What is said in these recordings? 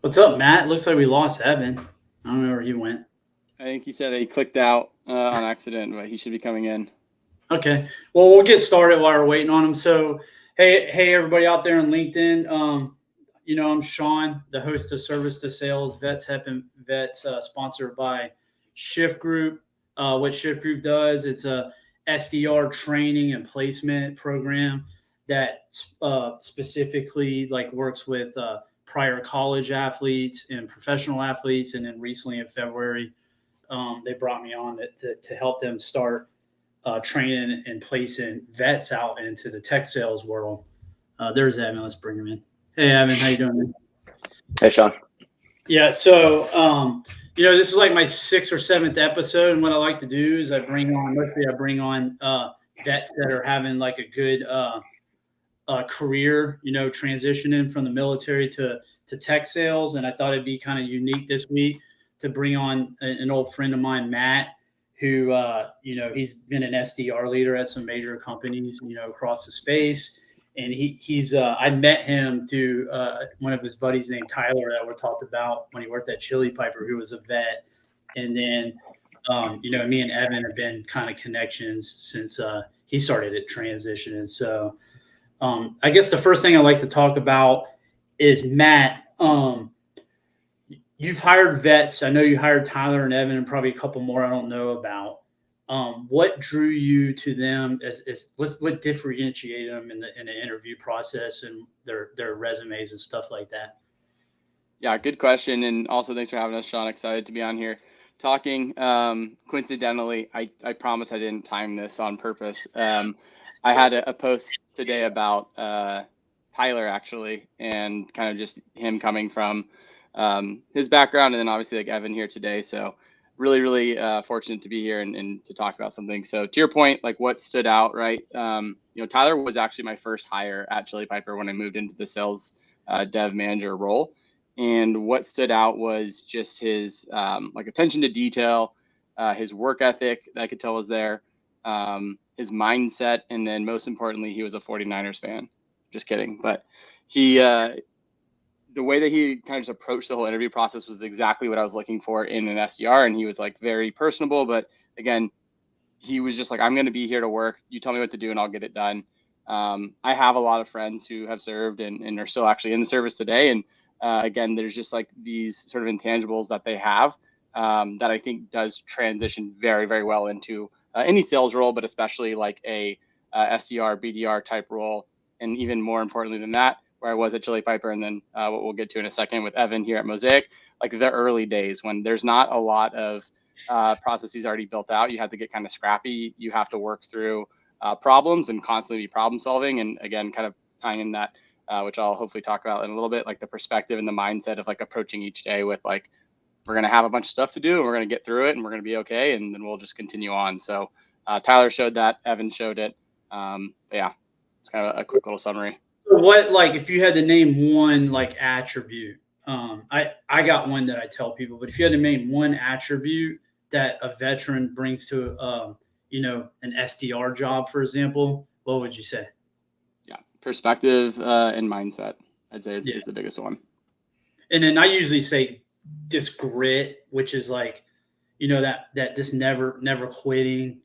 What's up, Matt? Looks like we lost Evan. I don't know where he went. I think he said he clicked out on accident, but he should be coming in. Okay. Well, we'll get started while we're waiting on him. So, hey, everybody out there on LinkedIn. I'm Sean, the host of Service to Sales Vets Helping Vets, sponsored by Shift Group. What Shift Group does, it's a SDR training and placement program that specifically like works with prior college athletes and professional athletes, and then recently in February, they brought me on to help them start training and placing vets out into the tech sales world. There's Evan. Let's bring him in. Hey, Evan, how you doing, man? Hey, Sean. Yeah. So, this is like my sixth or seventh episode, and what I like to do is I bring on vets that are having like a good career, transitioning from the military to tech sales, and I thought it'd be kind of unique this week to bring on an old friend of mine, Matt, who he's been an SDR leader at some major companies, across the space. And he's I met him through one of his buddies named Tyler that we talked about when he worked at Chili Piper, who was a vet. And then me and Evan have been kind of connections since he started at transition. And so I guess the first thing I like to talk about is Matt. You've hired vets. I know you hired Tyler and Evan and probably a couple more I don't know about. What drew you to them? What differentiated them in the interview process and their resumes and stuff like that? Yeah, good question. And also, thanks for having us, Sean. Excited to be on here talking. Coincidentally, I promise I didn't time this on purpose. I had a post today about Tyler, actually, and kind of just him coming from his background, and then obviously like Evan here today. So really, really fortunate to be here and to talk about something. So to your point, like what stood out, right? Tyler was actually my first hire at Chili Piper when I moved into the sales dev manager role. And what stood out was just his like attention to detail, his work ethic that I could tell was there, his mindset, and then most importantly, he was a 49ers fan. Just kidding. But he, the way that he kind of just approached the whole interview process was exactly what I was looking for in an SDR. And he was like very personable, but again, he was just like, I'm going to be here to work. You tell me what to do and I'll get it done. I have a lot of friends who have served and are still actually in the service today. And again, there's just like these sort of intangibles that they have that I think does transition very, very well into any sales role, but especially like a SDR, BDR type role. And even more importantly than that, where I was at Chili Piper, and then what we'll get to in a second with Evan here at Mosaic, like the early days when there's not a lot of processes already built out. You have to get kind of scrappy. You have to work through problems and constantly be problem solving. And again, kind of tying in that, which I'll hopefully talk about in a little bit, like the perspective and the mindset of like approaching each day with like, we're going to have a bunch of stuff to do and we're going to get through it and we're going to be okay. And then we'll just continue on. So Tyler showed that, Evan showed it. Yeah, it's kind of a quick little summary. What, like, if you had to name one like attribute, I got one that I tell people, but if you had to name one attribute that a veteran brings to an SDR job, for example, what would you say? Yeah, perspective and mindset, I'd say Yeah. is the biggest one. And then I usually say just grit, which is like, that just never quitting,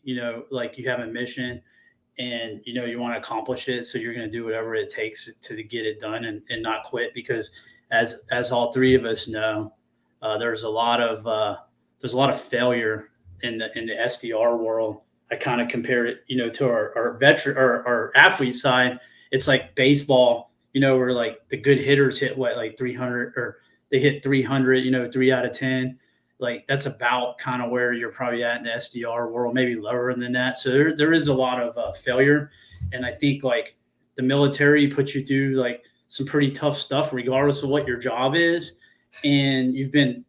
like you have a mission and you want to accomplish it, so you're going to do whatever it takes to get it done and not quit, because as all three of us know, there's a lot of failure in the SDR world. I kind of compare it, to our veteran or our athlete side. It's like baseball, where like the good hitters hit what, like 300, or they hit 300, 3 out of 10. Like that's about kind of where you're probably at in the SDR world, maybe lower than that. So there is a lot of failure. And I think like the military puts you through like some pretty tough stuff, regardless of what your job is. And you've been,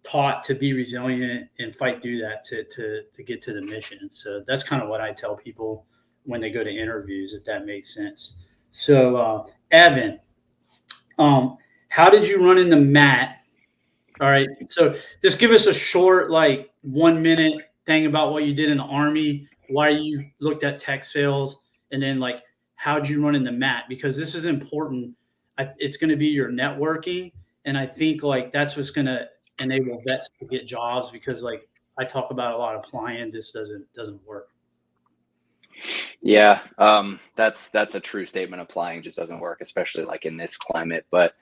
taught to be resilient and fight through that to get to the mission. So that's kind of what I tell people when they go to interviews, if that makes sense. So, Evan, how did you run into Matt? All right. So just give us a short, like 1 minute thing about what you did in the Army, why you looked at tech sales, and then like how'd you run into Matt? Because this is important. It's going to be your networking, And I think like that's what's going to enable vets to get jobs, because like I talk about a lot, applying just doesn't work. Yeah, that's a true statement. Applying just doesn't work, especially like in this climate. But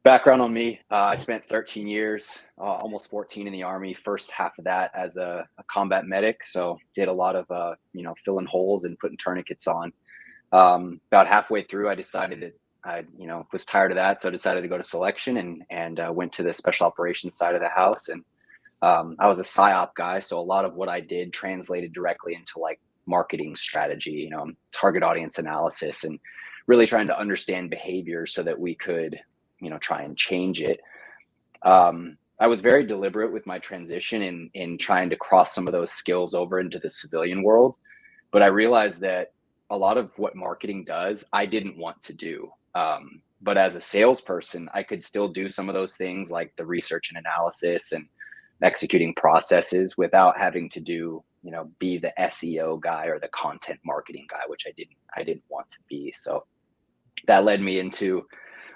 background on me, I spent 13 years, almost 14 in the Army. First half of that as a combat medic, so did a lot of filling holes and putting tourniquets on. About halfway through, I decided that I was tired of that, so I decided to go to selection and went to the special operations side of the house. And I was a PSYOP guy, so a lot of what I did translated directly into like marketing strategy, target audience analysis, and really trying to understand behavior so that we could, try and change it. I was very deliberate with my transition in trying to cross some of those skills over into the civilian world. But I realized that a lot of what marketing does, I didn't want to do. But as a salesperson, I could still do some of those things like the research and analysis and executing processes without having to do, be the SEO guy or the content marketing guy, which I didn't want to be. So that led me into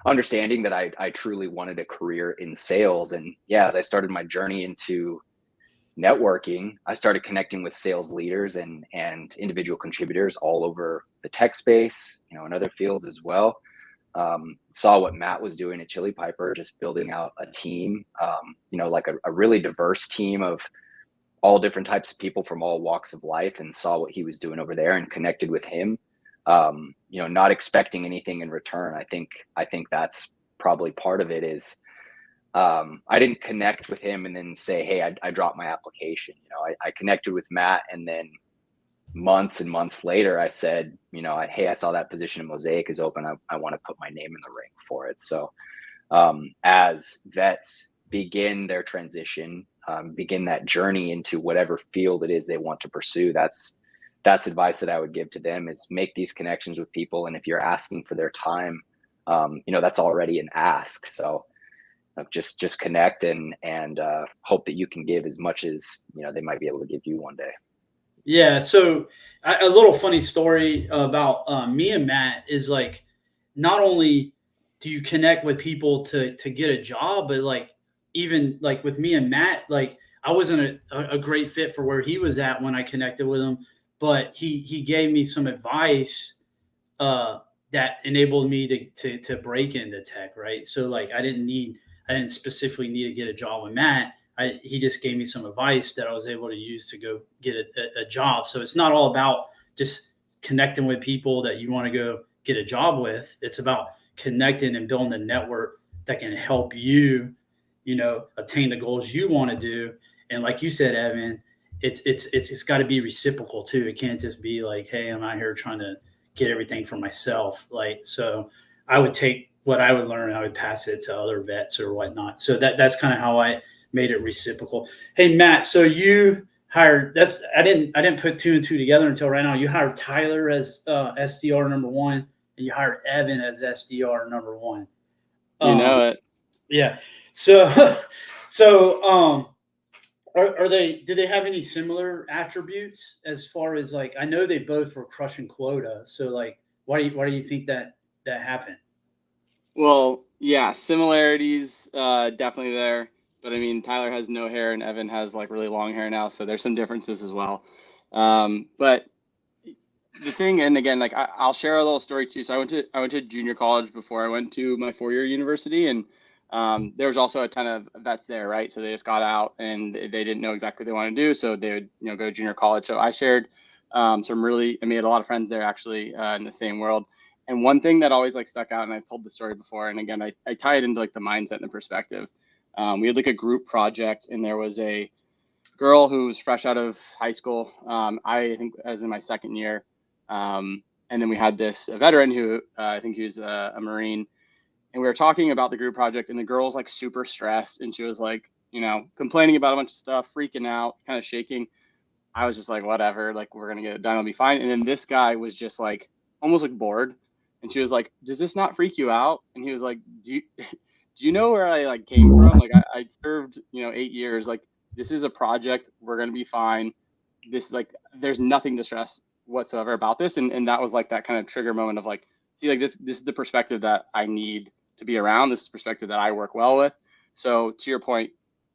understanding that I truly wanted a career in sales. And yeah, as I started my journey into networking, I started connecting with sales leaders and individual contributors all over the tech space, in other fields as well. Saw what Matt was doing at Chili Piper, just building out a team, like a really diverse team of all different types of people from all walks of life, and saw what he was doing over there and connected with him. Not expecting anything in return. I think that's probably part of it is, I didn't connect with him and then say, hey, I dropped my application. I connected with Matt, and then months and months later, I said, hey, I saw that position in Mosaic is open. I want to put my name in the ring for it. So as vets begin their transition, begin that journey into whatever field it is they want to pursue, that's advice that I would give to them, is make these connections with people. And if you're asking for their time, that's already an ask. So just connect and hope that you can give as much as, they might be able to give you one day. Yeah. So a little funny story about me and Matt is like, not only do you connect with people to get a job, but like, even like with me and Matt, like I wasn't a great fit for where he was at when I connected with him, but he gave me some advice that enabled me to break into tech. Right. So like I didn't specifically need to get a job with Matt. He just gave me some advice that I was able to use to go get a job. So it's not all about just connecting with people that you want to go get a job with. It's about connecting and building a network that can help you, obtain the goals you want to do. And like you said, Evan, it's got to be reciprocal too. It can't just be like, hey, I'm out here trying to get everything for myself. Like, so I would take what I would learn and I would pass it to other vets or whatnot. So that's kind of how I made it reciprocal. Hey, Matt, so you hired, I didn't put two and two together until right now. You hired Tyler as SDR number one, and you hired Evan as SDR number one. You know it. Yeah. So are they, do they have any similar attributes as far as like, I know they both were crushing quota. So like, why do you think that happened? Well, yeah, similarities definitely there. But I mean, Tyler has no hair and Evan has like really long hair now, so there's some differences as well. But the thing, and again, like I'll share a little story too. So I went to junior college before I went to my 4-year university, and there was also a ton of vets there, right? So they just got out and they didn't know exactly what they wanted to do, so they would go to junior college. So I shared some really, I made a lot of friends there actually in the same world. And one thing that always like stuck out, and I've told the story before, and again, I tie it into like the mindset and the perspective. We had like a group project, and there was a girl who was fresh out of high school. I think I was in my second year. And then we had this veteran who I think he was a Marine, and we were talking about the group project, and the girl's like super stressed, and she was like, complaining about a bunch of stuff, freaking out, kind of shaking. I was just like, whatever, like we're gonna get it done, it'll be fine. And then this guy was just like almost like bored, and she was like, does this not freak you out? And he was like, do you know where I like came from? Like I served 8 years. Like this is a project, we're gonna be fine. This, like, there's nothing to stress whatsoever about this. And that was like that kind of trigger moment of like, see, like this is the perspective that I need to be around. This is perspective that I work well with. So to your point,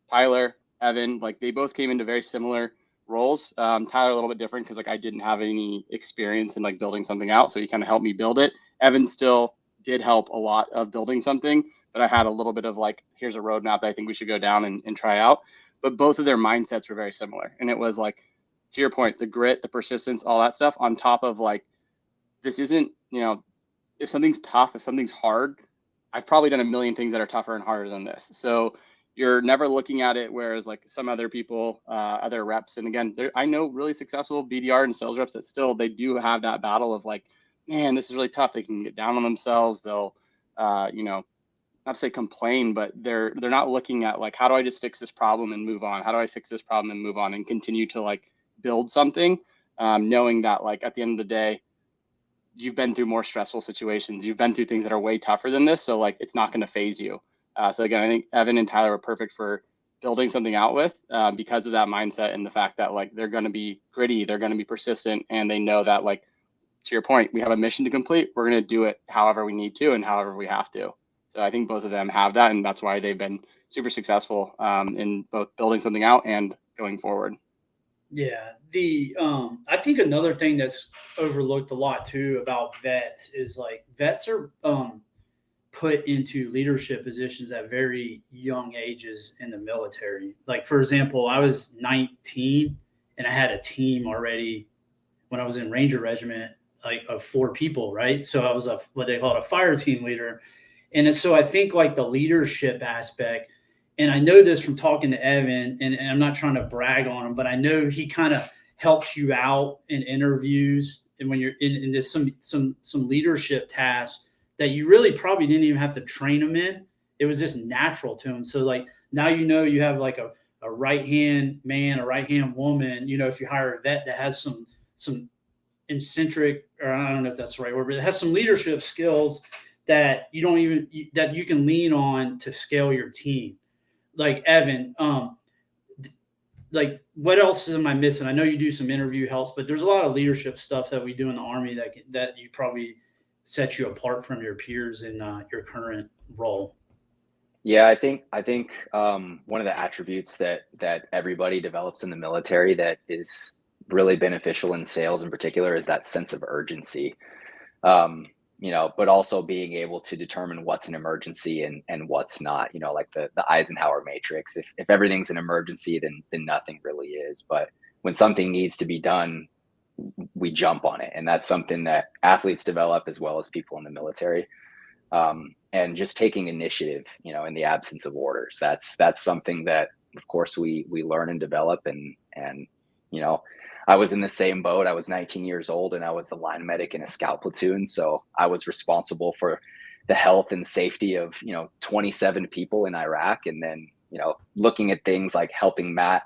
Tyler, Evan, like they both came into very similar roles. Tyler a little bit different because like I didn't have any experience in like building something out, so he kind of helped me build it. Evan still did help a lot of building something, but I had a little bit of like, here's a roadmap that I think we should go down and try out. But both of their mindsets were very similar, and it was like, to your point, the grit, the persistence, all that stuff on top of like, this isn't, if something's tough, if something's hard, I've probably done a million things that are tougher and harder than this. So you're never looking at it, whereas like some other people, other reps, and again, I know really successful BDR and sales reps that still, they do have that battle of like, man, this is really tough. They can get down on themselves. They'll, not to say complain, but they're not looking at like, how do I just fix this problem and move on? How do I fix this problem and move on and continue to like build something, knowing that like at the end of the day, you've been through more stressful situations. You've been through things that are way tougher than this. So like, it's not going to phase you. So again, I think Evan and Tyler were perfect for building something out with because of that mindset and the fact that like, they're going to be gritty, they're going to be persistent, and they know that like, to your point, we have a mission to complete. We're going to do it however we need to and however we have to. So I think both of them have that, and that's why they've been super successful in both building something out and going forward. Yeah, I think another thing that's overlooked a lot too about vets is like vets are put into leadership positions at very young ages in the military. Like for example, I was 19 and I had a team already when I was in Ranger Regiment, like of 4 people, right? So I was what they call a fire team leader. And so I think like the leadership aspect, and I know this from talking to Evan, and I'm not trying to brag on him, but I know he kind of helps you out in interviews and when you're in this some leadership tasks that you really probably didn't even have to train him in. It was just natural to him. So like now you have like a right hand man, a right hand woman. If you hire a vet that has some eccentric, or I don't know if that's the right word, but it has some leadership skills that that you can lean on to scale your team. Like Evan, like what else am I missing? I know you do some interview helps, but there's a lot of leadership stuff that we do in the Army that you probably sets you apart from your peers in your current role. Yeah, I think one of the attributes that everybody develops in the military that is really beneficial in sales in particular is that sense of urgency. But also being able to determine what's an emergency and what's not, like the Eisenhower matrix. If everything's an emergency, then nothing really is. But when something needs to be done, we jump on it. And that's something that athletes develop as well as people in the military. And just taking initiative, in the absence of orders, that's something that of course we learn and develop. And I was in the same boat. I was 19 years old and I was the line medic in a scout platoon. So I was responsible for the health and safety of, 27 people in Iraq. And then, looking at things like helping Matt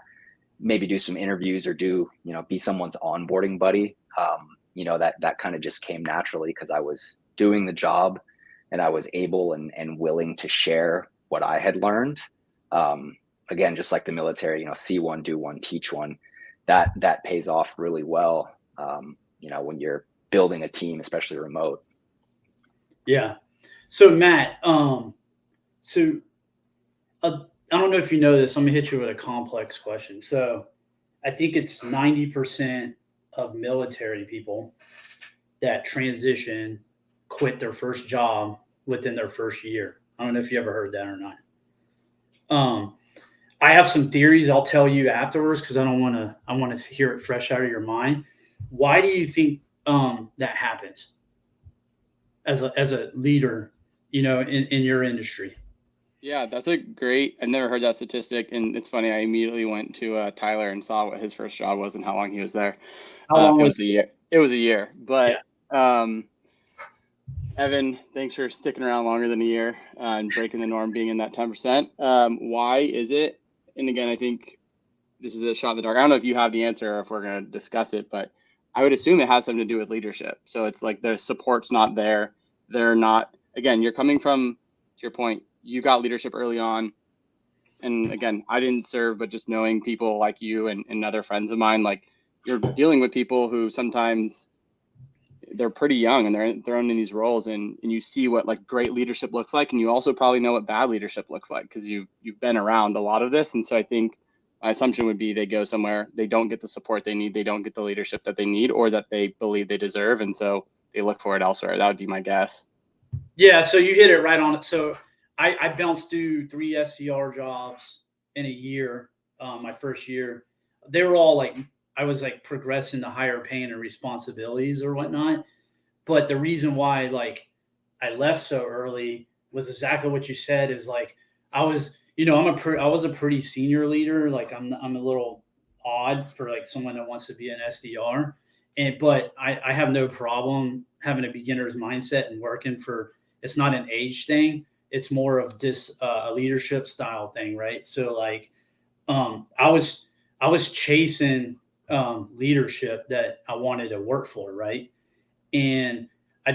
maybe do some interviews or be someone's onboarding buddy. That kind of just came naturally because I was doing the job and I was able and willing to share what I had learned. Again, just like the military, see one, do one, teach one. That pays off really well, when you're building a team, especially remote. Yeah. So Matt, I don't know if you know this. I'm gonna hit you with a complex question. So I think it's 90% of military people that transition quit their first job within their first year. I don't know if you ever heard that or not. I have some theories I'll tell you afterwards because I want to hear it fresh out of your mind. Why do you think that happens as a leader, in your industry? Yeah, that's a great, I never heard that statistic. And it's funny, I immediately went to Tyler and saw what his first job was and how long he was there. How long was a year? It was a year. But yeah. Evan, thanks for sticking around longer than a year and breaking the norm, being in that 10%. Why is it? And again, I think this is a shot in the dark. I don't know if you have the answer or if we're going to discuss it, but I would assume it has something to do with leadership. So it's like their support's not there. They're not, again, you're coming from, to your point, you got leadership early on. And again, I didn't serve, but just knowing people like you and other friends of mine, like you're dealing with people who sometimes they're pretty young and they're thrown in these roles, and you see what like great leadership looks like, and you also probably know what bad leadership looks like because you've been around a lot of this. And so I think my assumption would be they go somewhere, they don't get the support they need, they don't get the leadership that they need or that they believe they deserve, and so they look for it elsewhere. That would be my guess. Yeah, so you hit it right on it. So I bounced through 3 SDR jobs in a year. My first year, they were all like, I was like progressing to higher paying and responsibilities or whatnot. But the reason why like I left so early was exactly what you said. Is like I was, I was a pretty senior leader. Like I'm a little odd for like someone that wants to be an SDR, but I have no problem having a beginner's mindset and working for. It's not an age thing. It's more of just a leadership style thing, right? So like I was chasing leadership that I wanted to work for, right? And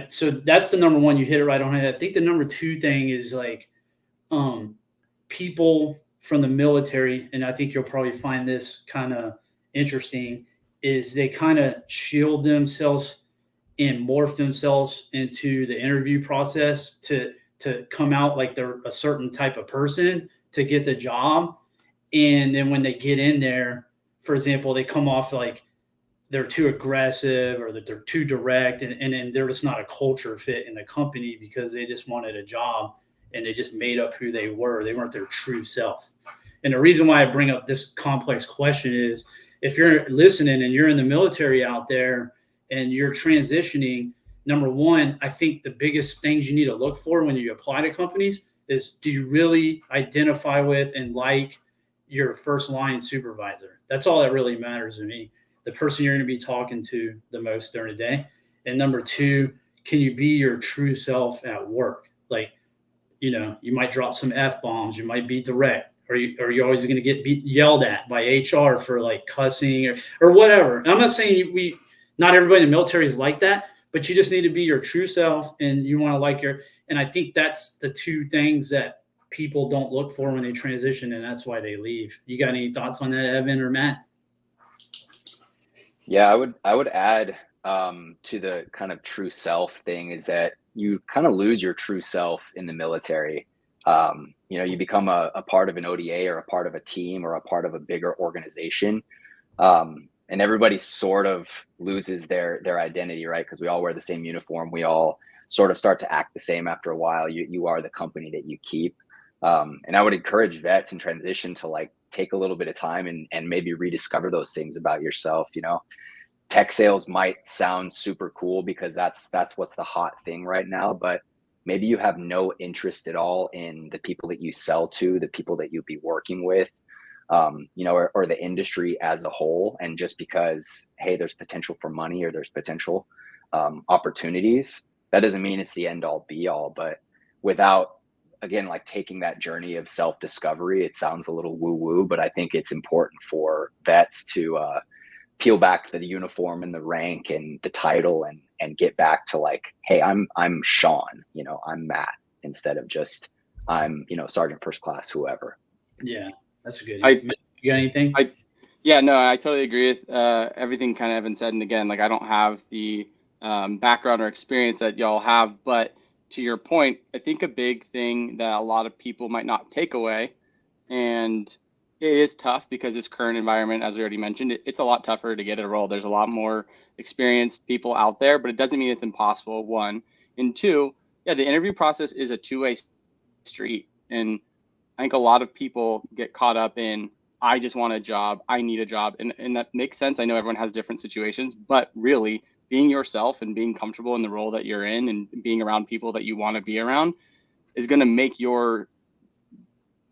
so that's the number one. You hit it right on it. I think the number two thing is like people from the military, and I think you'll probably find this kind of interesting, is they kind of shield themselves and morph themselves into the interview process to come out like they're a certain type of person to get the job. And then when they get in there, for example, they come off like they're too aggressive or that they're too direct, and then they're just not a culture fit in the company because they just wanted a job and they just made up who they were. They weren't their true self. And the reason why I bring up this complex question is if you're listening and you're in the military out there and you're transitioning, number one, I think the biggest things you need to look for when you apply to companies is, do you really identify with and like your first line supervisor? That's all that really matters to me. The person you're going to be talking to the most during the day. And number two, can you be your true self at work? Like, you might drop some F-bombs, you might be direct. Are you always going to get yelled at by HR for like cussing or whatever? And I'm not saying not everybody in the military is like that, but you just need to be your true self, and you want to like and I think that's the two things that people don't look for when they transition, and that's why they leave. You got any thoughts on that, Evan or Matt? Yeah, I would add to the kind of true self thing is that you kind of lose your true self in the military. You become a part of an ODA or a part of a team or a part of a bigger organization. And everybody sort of loses their identity, right? Because we all wear the same uniform. We all sort of start to act the same after a while. You are the company that you keep. And I would encourage vets in transition to like take a little bit of time and maybe rediscover those things about yourself. Tech sales might sound super cool because that's what's the hot thing right now, but maybe you have no interest at all in the people that you sell to, the people that you'll be working with, or the industry as a whole. And just because, hey, there's potential for money or there's potential opportunities, that doesn't mean it's the end all be all. But without, again, like taking that journey of self-discovery, it sounds a little woo-woo, but I think it's important for vets to peel back the uniform and the rank and the title and get back to like, hey, I'm Sean, I'm Matt, instead of just I'm, Sergeant First Class, whoever. Yeah, that's good. You got anything? Yeah, no, I totally agree with everything kind of Evan said. And again, like I don't have the background or experience that y'all have, but to your point, I think a big thing that a lot of people might not take away, and it is tough because this current environment, as we already mentioned, it's a lot tougher to get a role. There's a lot more experienced people out there, but it doesn't mean it's impossible, one. And two, yeah, the interview process is a two-way street. And I think a lot of people get caught up in, I just want a job, I need a job. And that makes sense. I know everyone has different situations, but really being yourself and being comfortable in the role that you're in and being around people that you want to be around is going to make your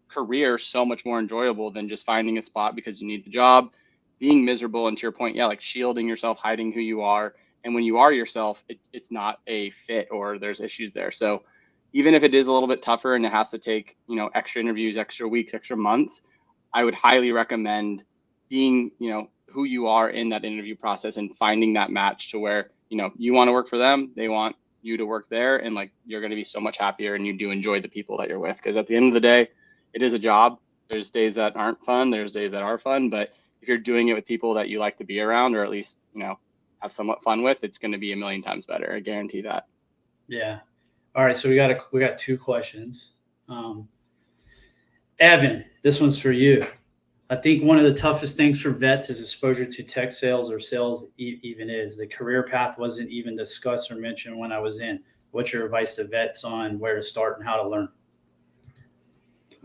career so much more enjoyable than just finding a spot because you need the job, being miserable, and to your point, yeah, like shielding yourself, hiding who you are. And when you are yourself, it's not a fit or there's issues there. So even if it is a little bit tougher and it has to take, extra interviews, extra weeks, extra months, I would highly recommend being, who you are in that interview process and finding that match to where, you want to work for them, they want you to work there, and like you're going to be so much happier and you do enjoy the people that you're with. Because at the end of the day, it is a job. There's days that aren't fun. There's days that are fun. But if you're doing it with people that you like to be around, or at least, have somewhat fun with, it's going to be a million times better. I guarantee that. Yeah. All right. So we got 2 questions. Evan, this one's for you. I think one of the toughest things for vets is exposure to tech sales or sales even is. The career path wasn't even discussed or mentioned when I was in. What's your advice to vets on where to start and how to learn?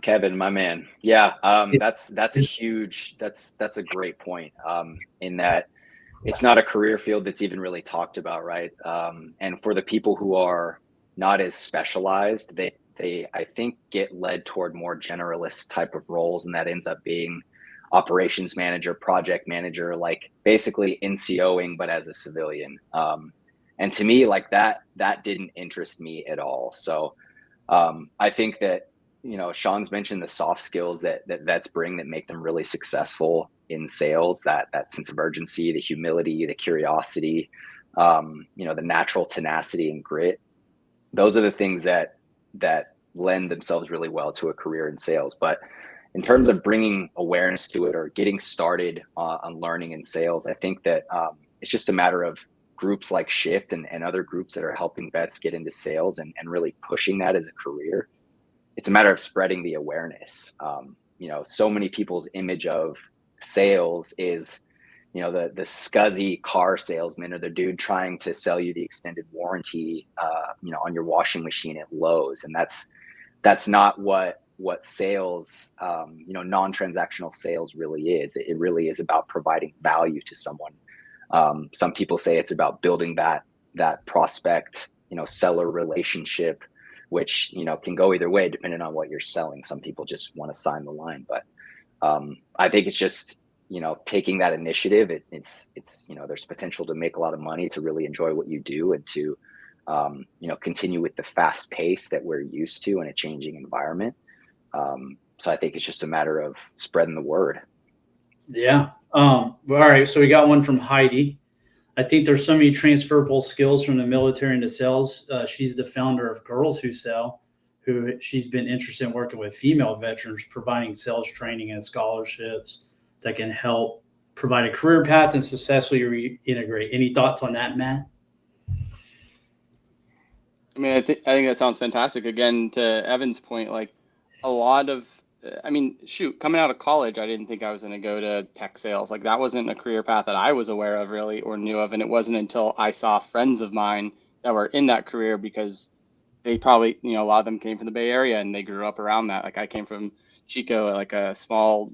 Kevin, my man. Yeah. That's a great point. In that it's not a career field that's even really talked about, right? And for the people who are not as specialized, they I think get led toward more generalist type of roles, and that ends up being operations manager, project manager, like basically NCOing, but as a civilian. And to me, like that didn't interest me at all. So I think that, Sean's mentioned the soft skills that vets bring that make them really successful in sales, that sense of urgency, the humility, the curiosity, the natural tenacity and grit. Those are the things that lend themselves really well to a career in sales. But in terms of bringing awareness to it or getting started on learning in sales, I think that it's just a matter of groups like Shift and other groups that are helping vets get into sales and really pushing that as a career. It's a matter of spreading the awareness. So many people's image of sales is, the scuzzy car salesman or the dude trying to sell you the extended warranty, on your washing machine at Lowe's. And that's not what sales, non-transactional sales really is. It really is about providing value to someone. Some people say it's about building that prospect, seller relationship, which, can go either way depending on what you're selling. Some people just want to sign the line, but I think it's just, taking that initiative. It's there's potential to make a lot of money, to really enjoy what you do, and to continue with the fast pace that we're used to in a changing environment. So I think it's just a matter of spreading the word. Yeah. All right. So we got one from Heidi. I think there's so many transferable skills from the military into sales. She's the founder of Girls Who Sell, who she's been interested in working with female veterans, providing sales training and scholarships that can help provide a career path and successfully reintegrate. Any thoughts on that, Matt? I mean, I think that sounds fantastic. Again, to Evan's point, like a lot of, coming out of college, I didn't think I was going to go to tech sales. Like that wasn't a career path that I was aware of really or knew of. And it wasn't until I saw friends of mine that were in that career, because they probably, a lot of them came from the Bay Area and they grew up around that. Like I came from Chico, like a small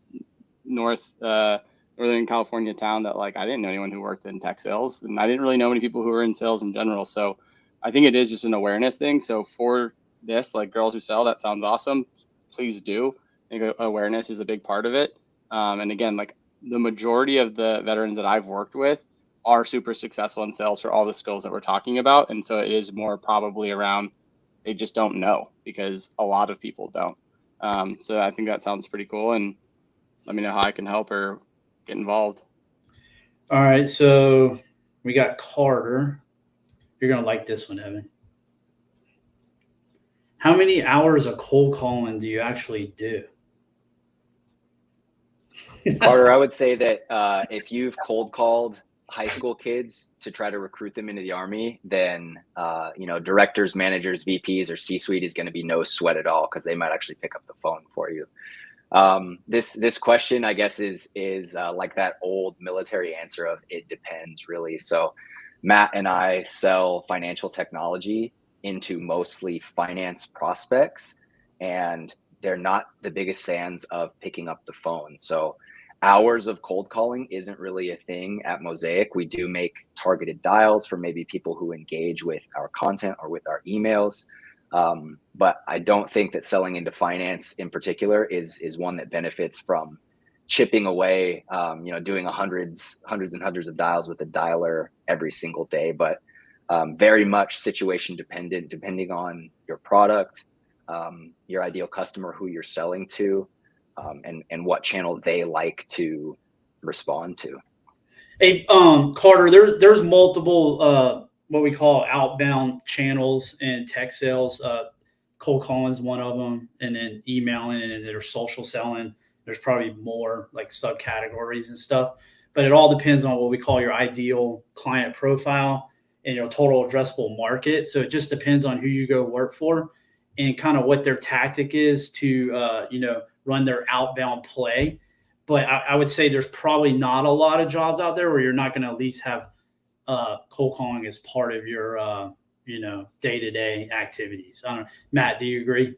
Northern California town that like I didn't know anyone who worked in tech sales, and I didn't really know many people who were in sales in general. So I think it is just an awareness thing. So for this, like Girls Who Sell, that sounds awesome. Please do. I think awareness is a big part of it. And again, like the majority of the veterans that I've worked with are super successful in sales for all the skills that we're talking about. And so it is more probably around, they just don't know, because a lot of people don't. So I think that sounds pretty cool. And let me know how I can help or get involved. All right. So we got Carter. You're going to like this one, Evan. How many hours of cold calling do you actually do? Carter, I would say that if you've cold called high school kids to try to recruit them into the Army, then directors, managers, VPs, or C-suite is going to be no sweat at all, because they might actually pick up the phone for you. This question, I guess, is like that old military answer of it depends, really. So Matt and I sell financial technology into mostly finance prospects, and they're not the biggest fans of picking up the phone. So hours of cold calling isn't really a thing at Mosaic. We do make targeted dials for maybe people who engage with our content or with our emails. But I don't think that selling into finance in particular is one that benefits from chipping away, doing hundreds and hundreds of dials with a dialer every single day, but very much situation dependent, depending on your product, your ideal customer, who you're selling to, and what channel they like to respond to. Hey, Carter, there's multiple what we call outbound channels in tech sales. Cold calling is one of them, and then emailing, and then there's social selling. There's probably more like subcategories and stuff. but it all depends on what we call your ideal client profile and your total addressable market. So it just depends on who you go work for and kind of what their tactic is to, run their outbound play. But I would say there's probably not a lot of jobs out there where you're not going to at least have cold calling as part of your, day-to-day activities. I don't know. Matt, do you agree?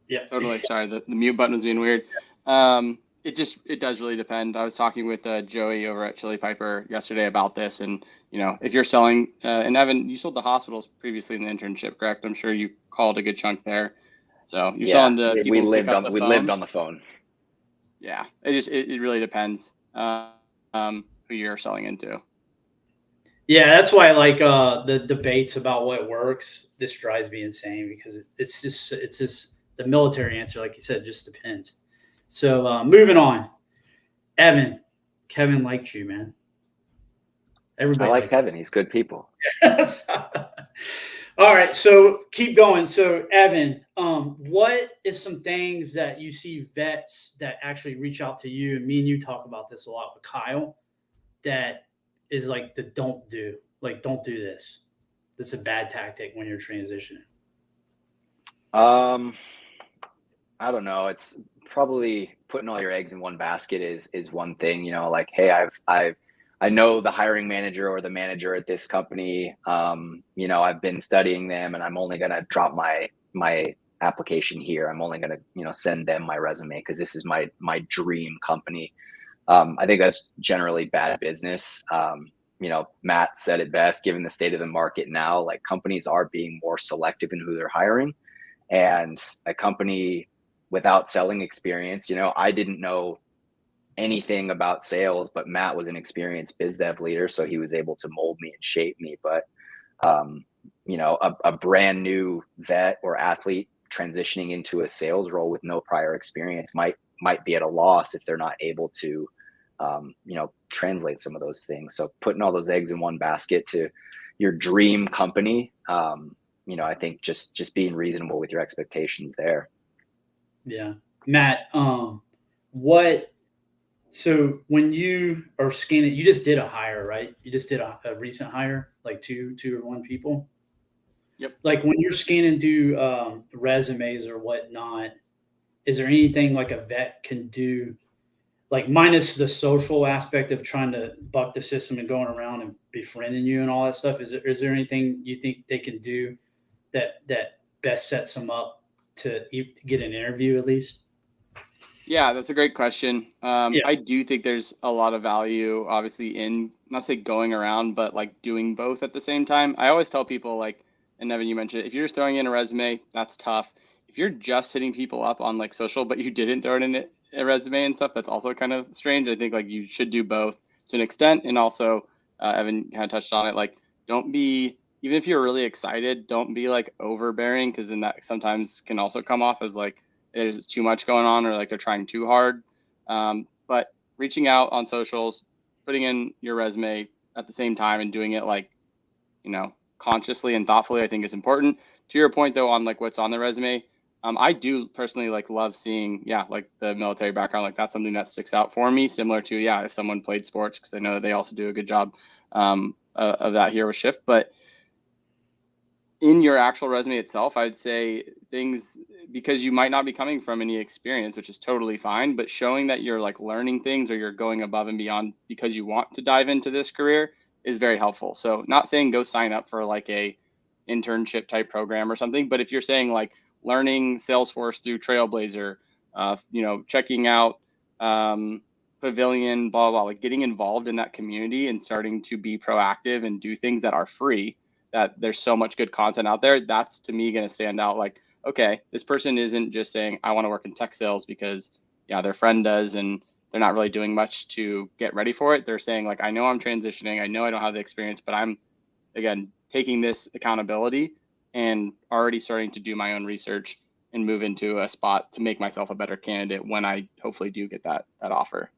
Yeah, totally. Sorry, the mute button was being weird. It does really depend. I was talking with Joey over at Chili Piper yesterday about this, and if you're selling, and Evan, you sold to hospitals previously in the internship, correct? I'm sure you called a good chunk there. So you're selling to people we who lived pick up on the we phone. lived on the phone. Yeah, it really depends who you're selling into. Yeah, that's why the debates about what works, this drives me insane because it's just the military answer, like you said, just depends. So moving on, Evan, Kevin liked you, man. Everybody I like likes Kevin. He's good people. All right, so keep going. So Evan, what is some things that you see vets that actually reach out to you, and me and you talk about this a lot with Kyle, that is like the don't do this. This is a bad tactic when you're transitioning. I don't know. It's probably putting all your eggs in one basket is one thing, like, hey, I know the hiring manager or the manager at this company. I've been studying them, and I'm only going to drop my application here. I'm only going to, send them my resume because this is my dream company. I think that's generally bad business. Matt said it best, given the state of the market now, like companies are being more selective in who they're hiring, and a company without selling experience, I didn't know anything about sales, but Matt was an experienced biz dev leader, so he was able to mold me and shape me. But a brand new vet or athlete transitioning into a sales role with no prior experience might be at a loss if they're not able to translate some of those things. So putting all those eggs in one basket to your dream company, I think just being reasonable with your expectations there. Yeah. Matt, so when you are scanning, you just did a hire, right? You just did a recent hire, like two or one people. Yep. Like when you're scanning through resumes or whatnot, is there anything like a vet can do, like minus the social aspect of trying to buck the system and going around and befriending you and all that stuff? Is there anything you think they can do that best sets them up to get an interview at least? Yeah, that's a great question. Yeah. I do think there's a lot of value, obviously, in not say going around, but like doing both at the same time. I always tell people, like, and Evan, you mentioned it, if you're just throwing in a resume, that's tough. If you're just hitting people up on like social, but you didn't throw it in a resume and stuff, that's also kind of strange. I think like you should do both to an extent. And also, Evan kind of touched on it, like, don't be, even if you're really excited, don't be like overbearing, because then that sometimes can also come off as like there's too much going on or like they're trying too hard. But reaching out on socials, putting in your resume at the same time and doing it like, consciously and thoughtfully, I think is important. To your point though, on like what's on the resume, I do personally like love seeing, like the military background. Like that's something that sticks out for me, similar to, if someone played sports, because I know that they also do a good job of that here with Shift. But in your actual resume itself, I'd say things, because you might not be coming from any experience, which is totally fine, but showing that you're like learning things or you're going above and beyond because you want to dive into this career is very helpful. So not saying go sign up for like a internship type program or something, but if you're saying like learning Salesforce through Trailblazer, checking out Pavilion, blah, blah, blah, like getting involved in that community and starting to be proactive and do things that are free, that there's so much good content out there. That's to me going to stand out. Like, okay, this person isn't just saying, I want to work in tech sales because their friend does, and they're not really doing much to get ready for it. They're saying like, I know I'm transitioning. I know I don't have the experience, but I'm, again, taking this accountability and already starting to do my own research and move into a spot to make myself a better candidate when I hopefully do get that offer.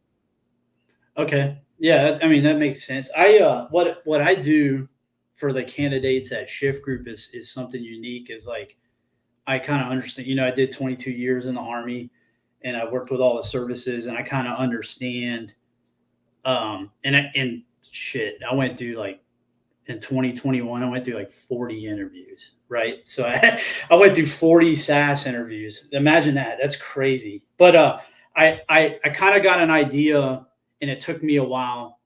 Okay. Yeah. I mean, that makes sense. I, what I do for the candidates at Shift Group is something unique. Is like, I kind of understand, I did 22 years in the Army, and I worked with all the services, and I kind of understand. And shit, I went through like in 2021, I went through like 40 interviews, right? So I went through 40 SaaS interviews. Imagine that. That's crazy. But I kind of got an idea, and it took me a while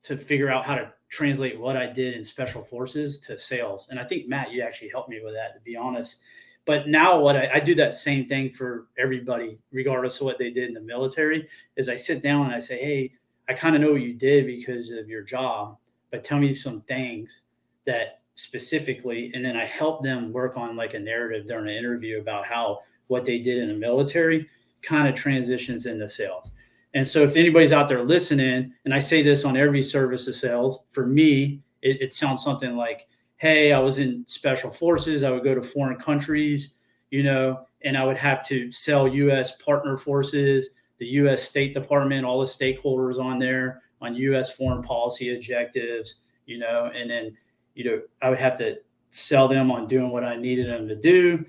to figure out how to translate what I did in special forces to sales. And I think, Matt, you actually helped me with that, to be honest. But now what I do that same thing for everybody, regardless of what they did in the military, is I sit down and I say, hey, I kind of know what you did because of your job, but tell me some things that specifically, and then I help them work on like a narrative during an interview about how what they did in the military kind of transitions into sales. And so if anybody's out there listening, and I say this on every service of sales, for me, it sounds something like, hey, I was in special forces. I would go to foreign countries, and I would have to sell U.S. partner forces, the U.S. State Department, all the stakeholders on there on U.S. foreign policy objectives, and then, I would have to sell them on doing what I needed them to do.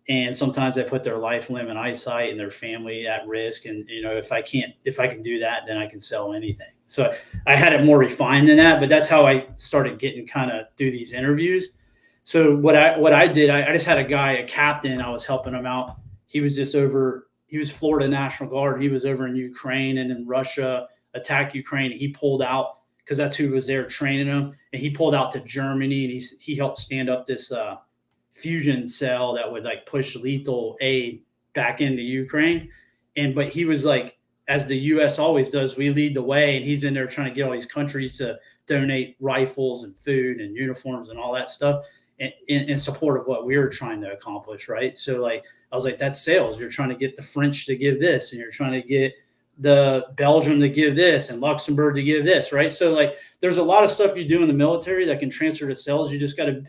And sometimes I put their life, limb, and eyesight and their family at risk. And, if I can do that, then I can sell anything. So I had it more refined than that, but that's how I started getting kind of through these interviews. So what I did, I just had a guy, a captain, I was helping him out. He was Florida National Guard. He was over in Ukraine, and then Russia attacked Ukraine. He pulled out because that's who was there training him. And he pulled out to Germany, and he helped stand up this fusion cell that would like push lethal aid back into Ukraine. But he was like, as the U.S. always does, we lead the way, and he's in there trying to get all these countries to donate rifles and food and uniforms and all that stuff in support of what we were trying to accomplish, right? So like, I was like, that's sales. You're trying to get the French to give this, and you're trying to get the Belgium to give this and Luxembourg to give this, right? So like, there's a lot of stuff you do in the military that can transfer to sales. You just got to,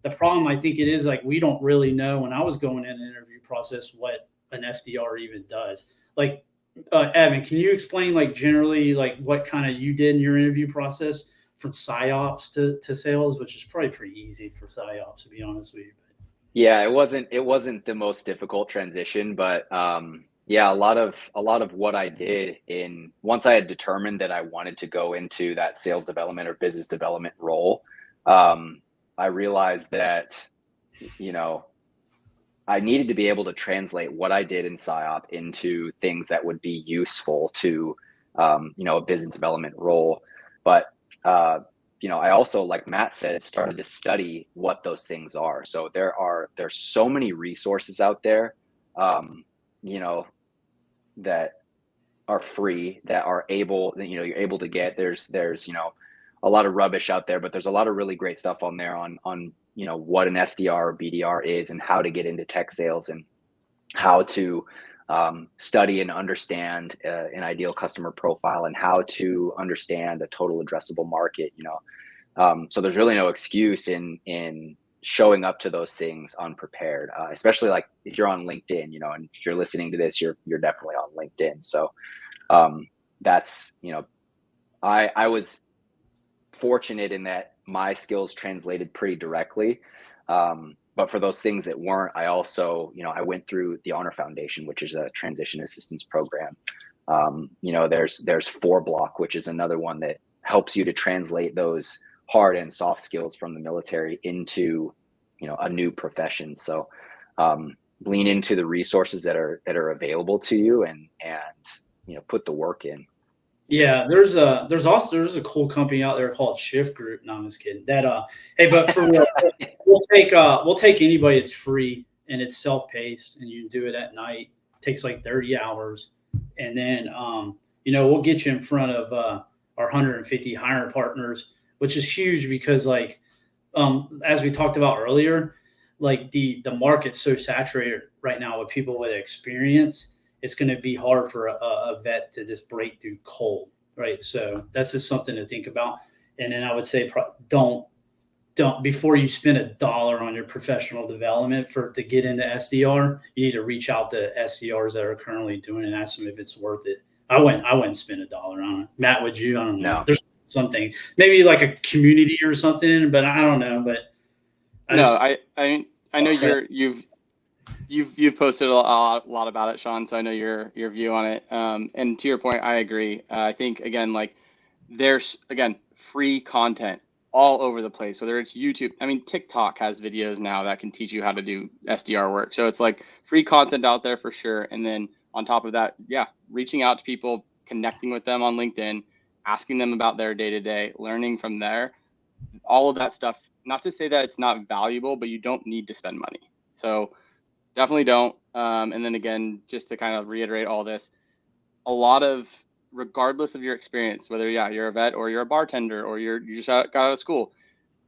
the problem I think it is like, we don't really know when I was going in an interview process, what an SDR even does. Like, Evan, can you explain like generally like what kind of you did in your interview process from PsyOps to sales, which is probably pretty easy for PsyOps, to be honest with you. Yeah, it wasn't the most difficult transition, but yeah, a lot of what I did once I had determined that I wanted to go into that sales development or business development role, I realized that, I needed to be able to translate what I did in PsyOp into things that would be useful to, a business development role. But, I also, like Matt said, started to study what those things are. So there's so many resources out there, that are free, that are able, you're able to get. There's a lot of rubbish out there, but there's a lot of really great stuff on there on what an SDR or BDR is, and how to get into tech sales, and how to study and understand an ideal customer profile, and how to understand a total addressable market. So there's really no excuse in showing up to those things unprepared, especially like if you're on LinkedIn, and if you're listening to this, you're definitely on LinkedIn. So that's, I was fortunate in that my skills translated pretty directly. But for those things that weren't, I also, I went through the Honor Foundation, which is a transition assistance program. There's 4Block, which is another one that helps you to translate those hard and soft skills from the military into, a new profession. So lean into the resources that are available to you, and put the work in. Yeah, there's a cool company out there called Shift Group. No, I'm just kidding. Hey, but for real, we'll take anybody. It's free and it's self-paced, and you can do it at night. It takes like 30 hours, and then we'll get you in front of our 150 hiring partners, which is huge because like as we talked about earlier, like the market's so saturated right now with people with experience. It's going to be hard for a vet to just break through cold, right? So that's just something to think about. And then I would say don't before you spend $1 on your professional development to get into SDR, you need to reach out to SDRs that are currently doing it and ask them if it's worth it. I wouldn't spend $1 on it. Matt, would you? I don't know. No. There's something, maybe like a community or something, but I don't know. But I know You've posted a lot about it, Sean. So I know your view on it. And to your point, I agree. I think again, like there's again free content all over the place. Whether it's YouTube, I mean TikTok has videos now that can teach you how to do SDR work. So it's like free content out there for sure. And then on top of that, yeah, reaching out to people, connecting with them on LinkedIn, asking them about their day to day, learning from there. All of that stuff. Not to say that it's not valuable, but you don't need to spend money. So definitely don't. And then again, just to kind of reiterate all this, a lot of, regardless of your experience, whether you're a vet or you're a bartender or you just got out of school,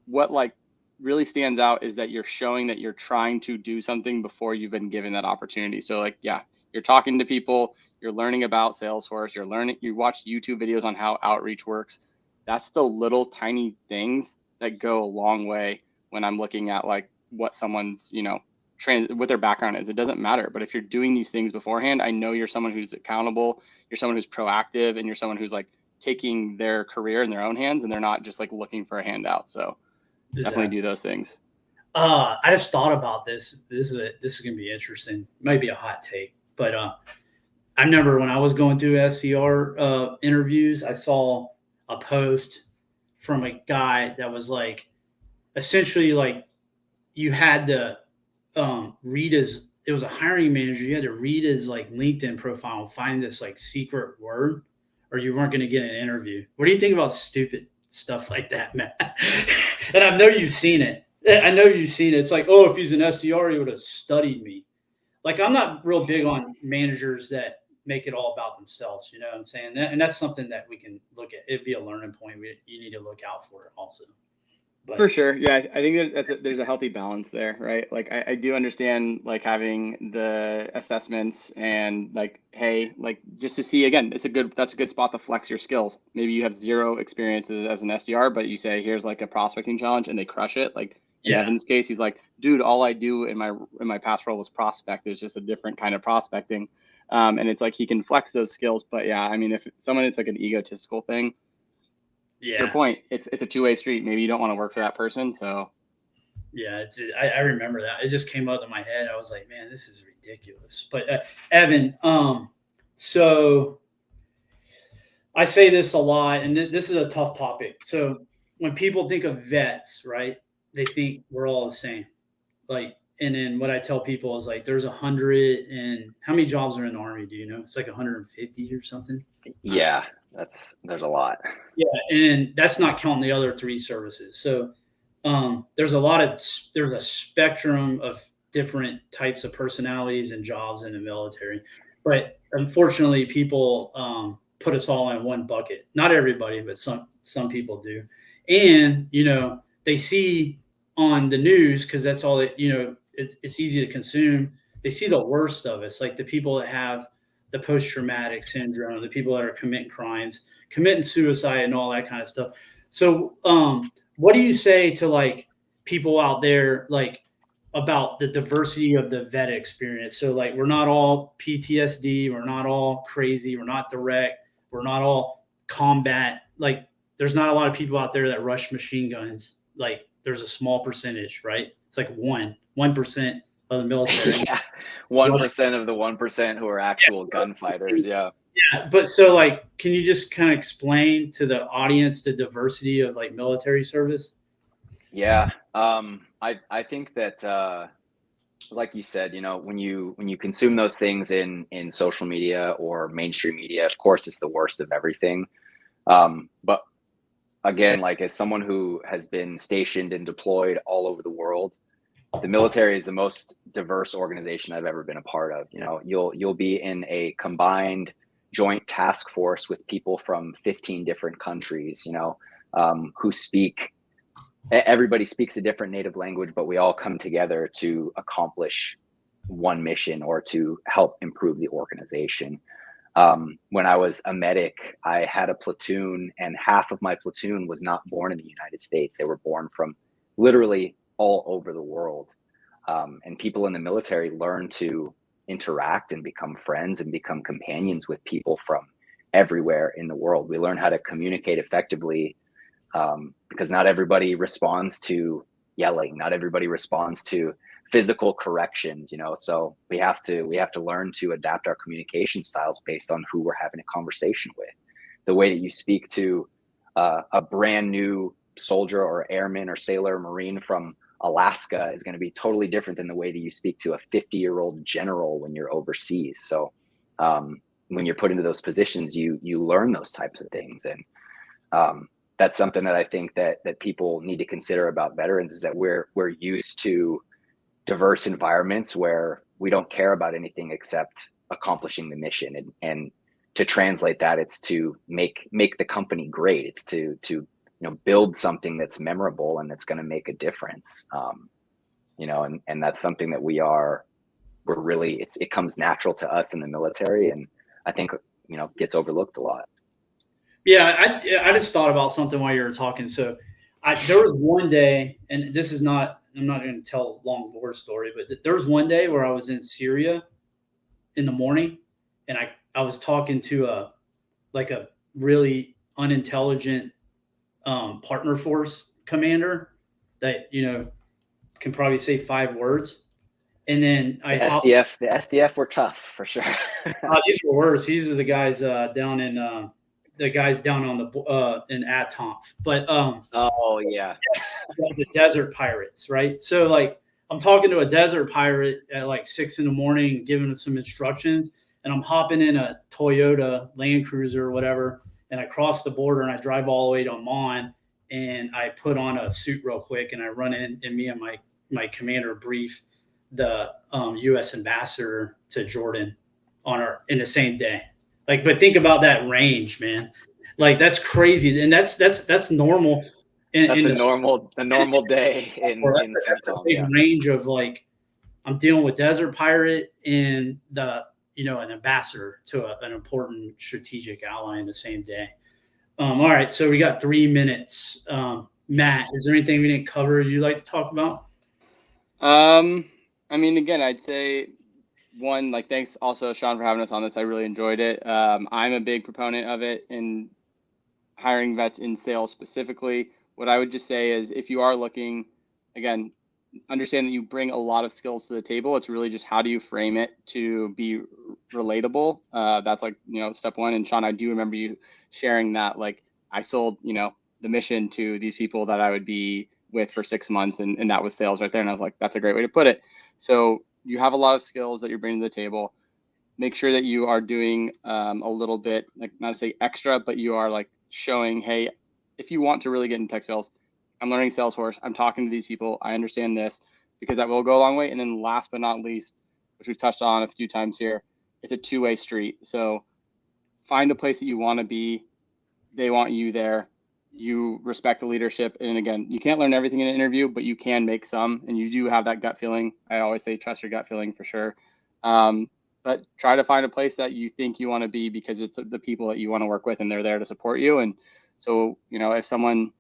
what like really stands out is that you're showing that you're trying to do something before you've been given that opportunity. So like, yeah, you're talking to people, you're learning about Salesforce, you watch YouTube videos on how outreach works. That's the little tiny things that go a long way when I'm looking at like what someone's, what their background is. It doesn't matter. But if you're doing these things beforehand, I know you're someone who's accountable, you're someone who's proactive, and you're someone who's like taking their career in their own hands, and they're not just like looking for a handout. So definitely do those things. I just thought about this. This is gonna be interesting. Might be a hot take, but I remember when I was going through SCR interviews, I saw a post from a guy that was like, essentially like you had to read his. It was a hiring manager. You had to read his like LinkedIn profile and find this like secret word, or you weren't going to get an interview. What do you think about stupid stuff like that, Matt? And I know you've seen it. It's like, oh, if he's an SCR, he would have studied me. Like, I'm not real big on managers that make it all about themselves. You know what I'm saying? And that's something that we can look at. It'd be a learning point. You need to look out for it also. But for sure. Yeah. I think there's a healthy balance there, right? Like I do understand like having the assessments and like, hey, like just to see, again, that's a good spot to flex your skills. Maybe you have zero experience as an SDR, but you say, here's like a prospecting challenge and they crush it. Like in Evan's case, he's like, dude, all I do in my past role was prospect. It's just a different kind of prospecting. And it's like, he can flex those skills, but yeah, I mean, if someone, it's like an egotistical thing, to your point, it's a two-way street. Maybe you don't want to work for that person. So yeah, I remember that. It just came up in my head. I was like, man, this is ridiculous. But Evan, so I say this a lot, and this is a tough topic. So when people think of vets, right, they think we're all the same. Like, and then what I tell people is like, there's 100 and how many jobs are in the Army? Do you know? It's like 150 or something. Yeah, there's a lot. Yeah, and that's not counting the other 3 services. So there's a spectrum of different types of personalities and jobs in the military, but unfortunately, people put us all in one bucket. Not everybody, but some people do, and they see on the news because that's all that it's easy to consume. They see the worst of us, like the people that have the post-traumatic syndrome, the people that are committing crimes, committing suicide and all that kind of stuff. So what do you say to like people out there, like about the diversity of the vet experience? So like, we're not all PTSD, we're not all crazy, we're not direct, we're not all combat. Like there's not a lot of people out there that rush machine guns. Like there's a small percentage, right? It's like 1% of the military. Yeah, 1% of the 1% who are actual gunfighters. Yeah. Yeah, but so like, can you just kind of explain to the audience the diversity of like military service? Yeah, I think that like you said, when you consume those things in social media or mainstream media, of course, it's the worst of everything. But again, like as someone who has been stationed and deployed all over the world, the military is the most diverse organization I've ever been a part of. You'll be in a combined joint task force with people from 15 different countries, who everybody speaks a different native language, but we all come together to accomplish one mission or to help improve the organization. When I was a medic, I had a platoon, and half of my platoon was not born in the United States. They were born from literally all over the world. And people in the military learn to interact and become friends and become companions with people from everywhere in the world. We learn how to communicate effectively, because not everybody responds to yelling. Not everybody responds to physical corrections, so we have to learn to adapt our communication styles based on who we're having a conversation with. The way that you speak to a brand new soldier or airman or sailor or Marine from Alaska is going to be totally different than the way that you speak to a 50-year-old general when you're overseas. So when you're put into those positions, you learn those types of things. And that's something that I think that people need to consider about veterans, is that we're used to diverse environments where we don't care about anything except accomplishing the mission. And to translate that, it's to make the company great. It's to build something that's memorable and that's going to make a difference. And that's something that it comes natural to us in the military, and I think gets overlooked a lot. Yeah, I just thought about something while you were talking. So there was one day, and I'm not going to tell a long war story, but there was one day where I was in Syria in the morning, and I was talking to a really unintelligent partner force commander that can probably say 5 words. And then the SDF were tough for sure. These were worse. These are the guys down in on in Atomf. But oh yeah, the desert pirates, right? So I'm talking to a desert pirate at 6 a.m, giving him some instructions, and I'm hopping in a Toyota Land Cruiser or whatever, and I cross the border and I drive all the way to Amman, and I put on a suit real quick, and I run in, and me and my commander brief the U.S. ambassador to Jordan in the same day. But think about that range, man. That's crazy, and that's normal. That's a normal day in CENTCOM. Big range of I'm dealing with desert pirate and an ambassador to an important strategic ally in the same day. All right, so we got 3 minutes. Matt, is there anything we didn't cover you'd like to talk about? Again, I'd say one, thanks also, Sean, for having us on this. I really enjoyed it. I'm a big proponent of it in hiring vets in sales specifically. What I would just say is, if you are looking, again, understand that you bring a lot of skills to the table. It's really just how do you frame it to be relatable. That's step one. And Sean, I do remember you sharing that, I sold, the mission to these people that I would be with for 6 months, and that was sales right there. And I was like, that's a great way to put it. So you have a lot of skills that you're bringing to the table. Make sure that you are doing a little bit, not to say extra, but you are showing, hey, if you want to really get in tech sales, I'm learning Salesforce, I'm talking to these people, I understand this, because that will go a long way. And then last but not least, which we've touched on a few times here, it's a two-way street. So find a place that you want to be. They want you there. You respect the leadership. And again, you can't learn everything in an interview, but you can make some, and you do have that gut feeling. I always say trust your gut feeling for sure. But try to find a place that you think you want to be, because it's the people that you want to work with, and they're there to support you. And so, if someone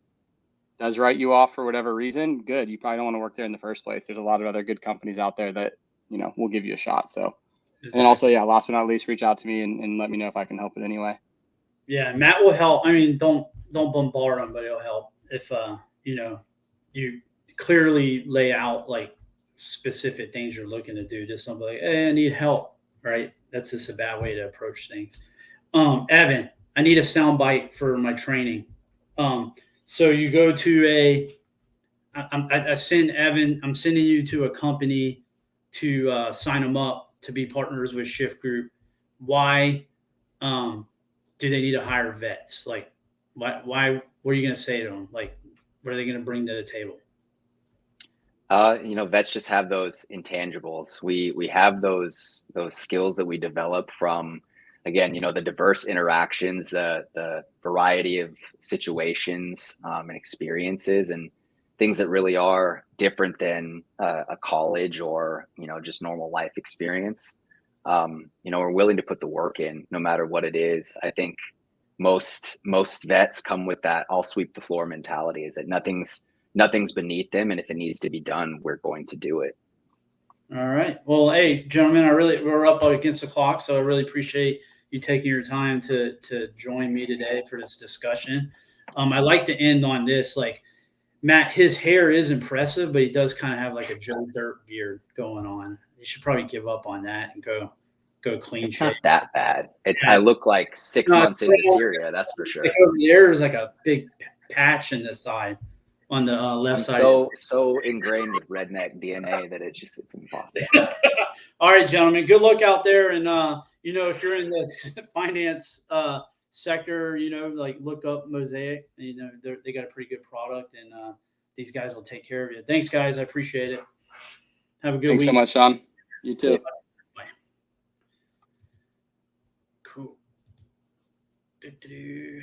does write you off for whatever reason, good. You probably don't want to work there in the first place. There's a lot of other good companies out there that, will give you a shot. So, exactly. And also, last but not least, reach out to me and let me know if I can help in any way. Yeah, Matt will help. Don't bombard him, but he'll help if you clearly lay out specific things you're looking to do. Just somebody, hey, I need help, right? That's just a bad way to approach things. Evan, I need a sound bite for my training. So you go to I send Evan, I'm sending you to a company to sign them up to be partners with Shift Group. Why do they need to hire vets? Why, what are you going to say to them? What are they going to bring to the table? Vets just have those intangibles. We have those skills that we develop from, again, the diverse interactions, the variety of situations and experiences, and things that really are different than a college or, just normal life experience. We're willing to put the work in no matter what it is. I think most vets come with that I'll sweep the floor mentality, is that nothing's beneath them, and if it needs to be done, we're going to do it. All right. Well, hey, gentlemen, we're up against the clock, so I really appreciate you taking your time to join me today for this discussion. I like to end on this, Matt, his hair is impressive, but he does kind of have like a Joe Dirt beard going on. You should probably give up on that and go clean It's shave. not that bad. It's I That's- look like 6 No, months into Syria, that's for sure. Like over there is like a big patch in this side on the left I'm side. so ingrained with redneck DNA that it's impossible. All right, gentlemen, good luck out there. And if you're in this finance sector, like look up Mosaic. They got a pretty good product, and these guys will take care of you. Thanks, guys. I appreciate it. Have a good Thanks week. so much, Sean. You too. Bye. Cool. Do-do-do.